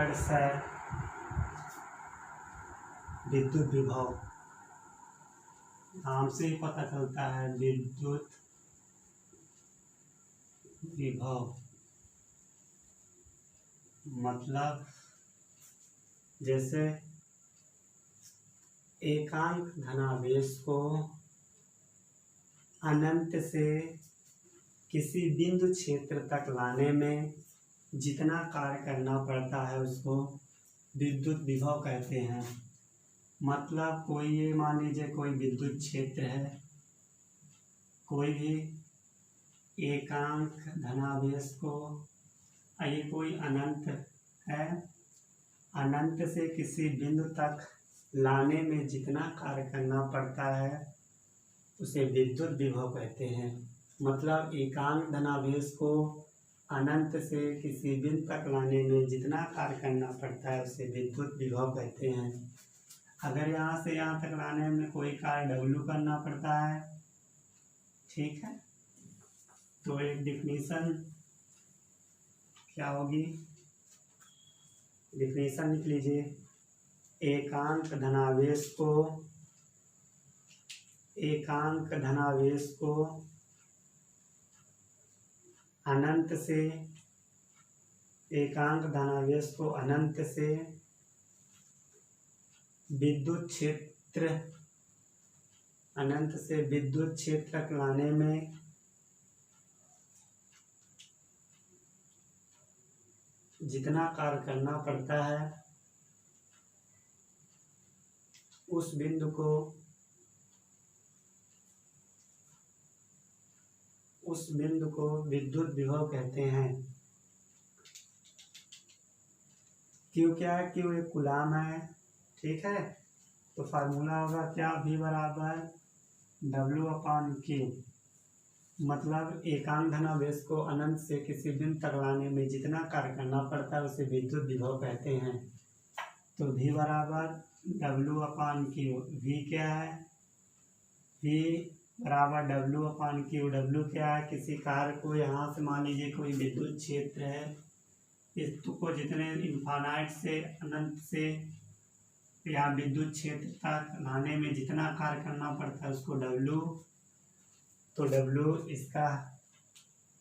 Word है विद्युत विभव। नाम से ही पता चलता है विद्युत विभव मतलब जैसे एकांक धनावेश को अनंत से किसी बिंदु क्षेत्र तक लाने में जितना कार्य करना पड़ता है उसको विद्युत विभव कहते हैं। मतलब कोई ये मान लीजिए कोई विद्युत क्षेत्र है, कोई भी एकांक धनावेश को, ये कोई अनंत है, अनंत से किसी बिंदु तक लाने में जितना कार्य करना पड़ता है उसे विद्युत विभव कहते हैं। मतलब एकांक धनावेश को अनंत से किसी बिंदु तक लाने में जितना कार्य करना पड़ता है उसे विद्युत विभव कहते हैं। अगर यहाँ से यहाँ तक लाने में कोई कार्य W करना पड़ता है, ठीक है, तो एक डिफिनीशन क्या होगी, डिफिनीशन लिख लीजिए। एकांक धनावेश को अनंत से, एकांक धनावेश को अनंत से विद्युत क्षेत्र, अनंत से विद्युत क्षेत्र तक लाने में जितना कार्य करना पड़ता है उस बिंदु को विद्युत विभव कहते हैं। क्यों क्या है, क्यों एक कूलाम है, ठीक है, तो फार्मूला होगा क्या, V बराबर W/Q। मतलब एकांक धनावेश को अनंत से किसी बिंदु तक लाने में जितना कार्य करना पड़ता है उसे विद्युत विभव कहते हैं। तो V बराबर W/Q। V क्या है, V बराबर W/Q। W क्या है, किसी कार्य को यहाँ से मान लीजिए कोई विद्युत क्षेत्र है, इसको जितने इन्फानाइट से अनंत से या विद्युत क्षेत्र तक लाने में जितना कार्य करना पड़ता है उसको W, तो W इसका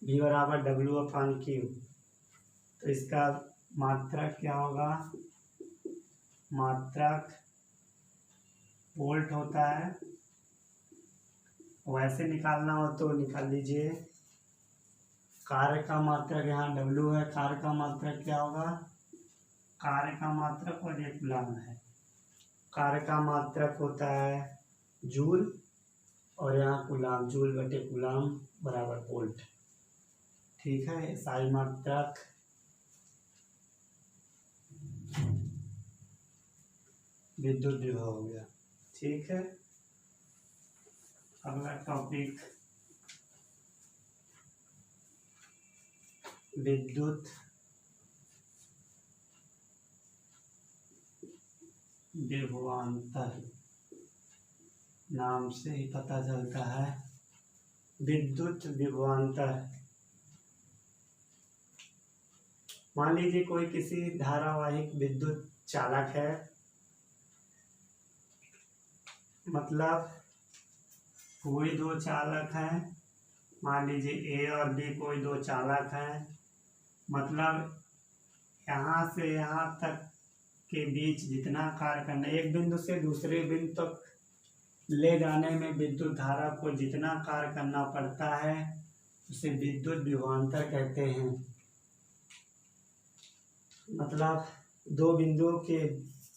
V बराबर W/Q। तो इसका मात्रक क्या होगा, मात्रक वोल्ट होता है। वैसे निकालना हो तो निकाल लीजिए। कार्य का मात्रक यहाँ W है, कार्य का मात्रक क्या होगा, कार्य का मात्रक और ये कूलाम है, कार्य का मात्रक होता है जूल और यहाँ कूलाम, जूल बटे कूलाम बराबर वोल्ट, ठीक है। SI मात्रक विद्युत विभव हो गया, ठीक है। अगला टॉपिक विद्युत विभवांतर। नाम से ही पता चलता है विद्युत विभवांतर। मान लीजिए कोई किसी धारावाहिक विद्युत चालक है, मतलब कोई दो चालक हैं, मान लीजिए A और B कोई दो चालक हैं, मतलब यहाँ से यहाँ तक के बीच जितना कार्य करना, एक बिंदु से दूसरे बिंदु तक ले जाने में विद्युत धारा को जितना कार्य करना पड़ता है उसे विद्युत विभवांतर कहते हैं। मतलब दो बिंदुओं के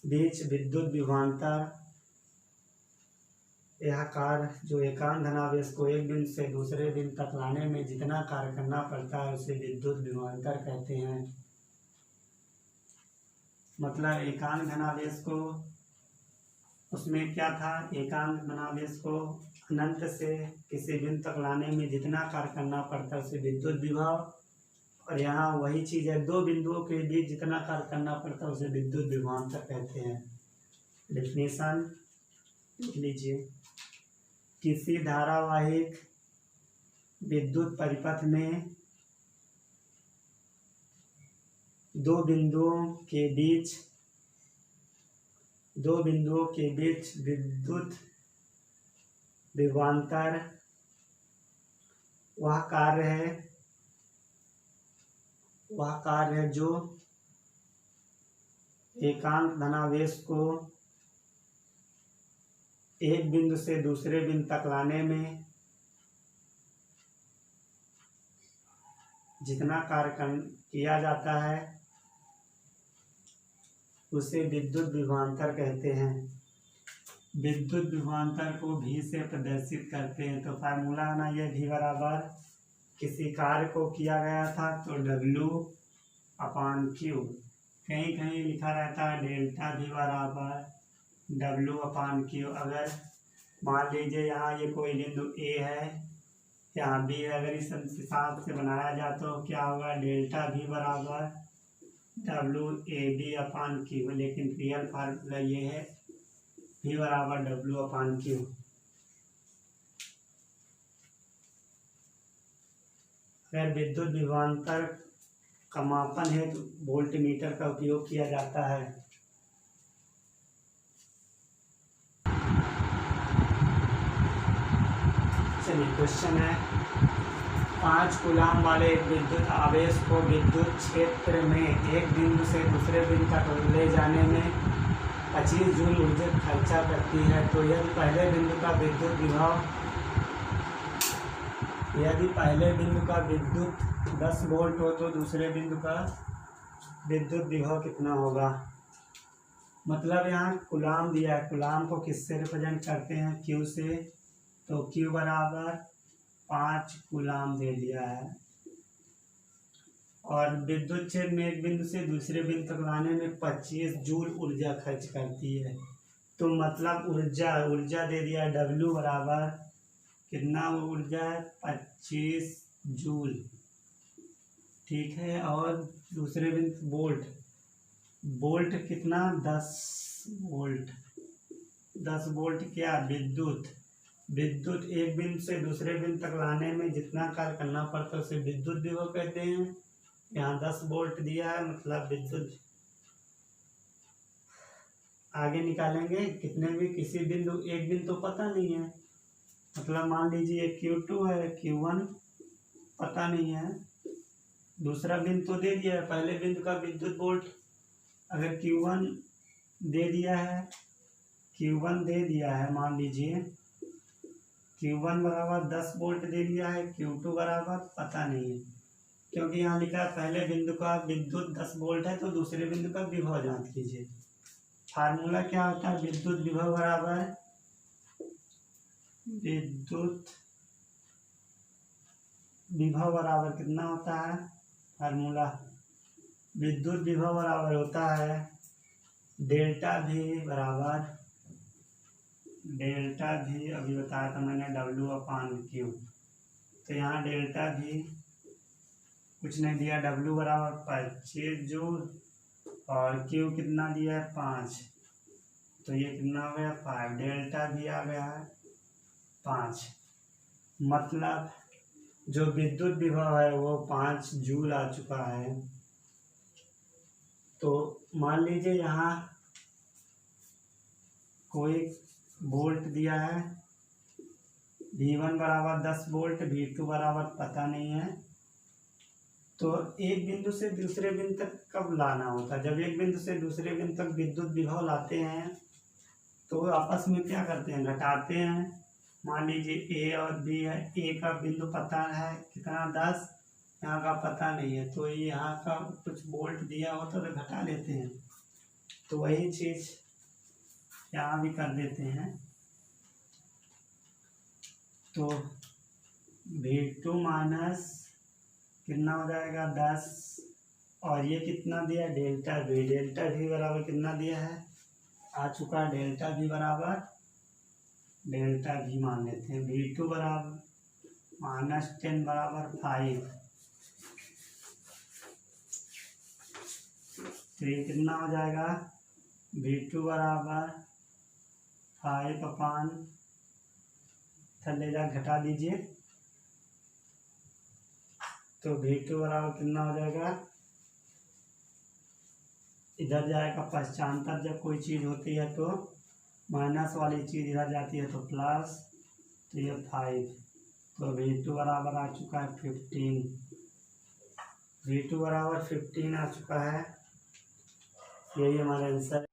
बीच विद्युत विभवांतर, यह कार्य जो एकांक धनावेश को एक बिंदु से दूसरे बिंदु तक लाने में जितना कार्य करना पड़ता है उसे विद्युत विभवांतर कहते हैं। मतलब एकांक धनावेश को, उसमें क्या था, एकांक धनावेश को अनंत से किसी बिंदु तक लाने में जितना कार्य करना पड़ता है उसे विद्युत विभव, और यहाँ वही चीज़ है, दो बिंदुओं के बीच जितना कार्य करना पड़ता है उसे विद्युत विभवांतर कहते हैं। डेफिनेशन लिख लीजिए। किसी धारावाहिक विद्युत परिपथ में दो बिंदुओं के बीच विद्युत विभवांतर वह कार्य है जो एकांक धनावेश को एक बिंदु से दूसरे बिंदु तक लाने में जितना कार्य किया जाता है उसे विद्युत विभवांतर कहते हैं। विद्युत विभवांतर को भी से प्रदर्शित करते हैं। तो फार्मूला है ना, ये भी बराबर किसी कार्य को किया गया था तो W/Q, कहीं कहीं लिखा रहता है डेल्टा भी बराबर W/Q। अगर मान लीजिए यहाँ ये कोई बिंदु A है, यहाँ B है, अगर इस हिसाब से बनाया जाए तो क्या होगा, डेल्टा भी बराबर WAB/Q, लेकिन रियल फार्मूला ये है V बराबर W/Q। अगर विद्युत विभवांतर का मापन है तो वोल्ट मीटर का उपयोग किया जाता है। चलिए क्वेश्चन है, 5 कूलाम वाले एक विद्युत आवेश को विद्युत क्षेत्र में एक बिंदु से दूसरे बिंदु तक ले जाने में 25 जूल ऊर्जा खर्चा करती है। तो यदि पहले बिंदु का विद्युत 10 वोल्ट हो तो दूसरे बिंदु का विद्युत विभव कितना होगा। मतलब यहाँ कूलाम दिया है, कूलाम को किससे रिप्रेजेंट करते हैं, Q से। तो Q बराबर 5 कूलाम दे दिया है और विद्युत क्षेत्र में एक बिंदु से दूसरे बिंदु तक लाने में 25 जूल ऊर्जा खर्च करती है। तो मतलब ऊर्जा दे दिया है, W बराबर कितना ऊर्जा है, 25 जूल, ठीक है। और दूसरे बिंदु वोल्ट कितना, 10 वोल्ट। 10 वोल्ट क्या, विद्युत एक बिंदु से दूसरे बिंदु तक लाने में जितना कार्य करना पड़ता है उसे विद्युत विभव कहते हैं। यहाँ 10 वोल्ट दिया है, मतलब विद्युत। आगे निकालेंगे कितने भी, किसी बिंदु एक बिंदु तो पता नहीं है, मतलब मान लीजिए Q2 है, Q1 पता नहीं है, दूसरा बिंदु तो दे दिया है, पहले बिंदु का विद्युत वोल्ट अगर Q1 दे दिया है मान लीजिए Q1 बराबर 10 वोल्ट दे दिया है, Q2 बराबर पता नहीं है, क्योंकि यहाँ लिखा है पहले बिंदु का विद्युत 10 वोल्ट है तो दूसरे बिंदु का विभव जांच कीजिए। फार्मूला क्या होता है, विद्युत विभव बराबर कितना होता है, फार्मूला विद्युत विभव बराबर होता है डेल्टा भी अभी बताया था मैंने W/Q। तो यहाँ डेल्टा भी कुछ नहीं दिया, W बराबर 25 जूल और Q कितना दिया है, 5, तो ये कितना हो गया, 5। डेल्टा भी आ गया है 5, मतलब जो विद्युत विभव है वो 5 जूल आ चुका है। तो मान लीजिए यहाँ कोई वोल्ट दिया है, V1 बराबर 10 वोल्ट, V2 बराबर पता नहीं है। तो एक बिंदु से दूसरे बिंदु तक कब लाना होता है, जब एक बिंदु से दूसरे बिंदु तक विद्युत विभव लाते हैं तो आपस में क्या करते हैं, घटाते हैं। मान लीजिए A और B है, A का बिंदु पता है कितना 10, यहाँ का पता नहीं है, तो यहाँ का कुछ वोल्ट दिया होता तो घटा लेते हैं। तो वही चीज़ यहाँ भी कर देते हैं। तो V2 माइनस कितना हो जाएगा 10, और ये कितना दिया, डेल्टा भी बराबर कितना दिया है, आ चुका, डेल्टा भी मान लेते हैं। V2 बराबर -10 बराबर 5, तो ये कितना हो जाएगा, V2 बराबर 5 थल्ले जा घटा दीजिए, तो V2 बराबर कितना हो जाएगा इधर जाएगा पश्चांतर, जब कोई चीज़ होती है तो माइनस वाली चीज़ इधर जाती है तो प्लस, तो ये 5। तो V2 बराबर आ चुका है 15। V2 बराबर 15 आ चुका है, यही हमारा आंसर।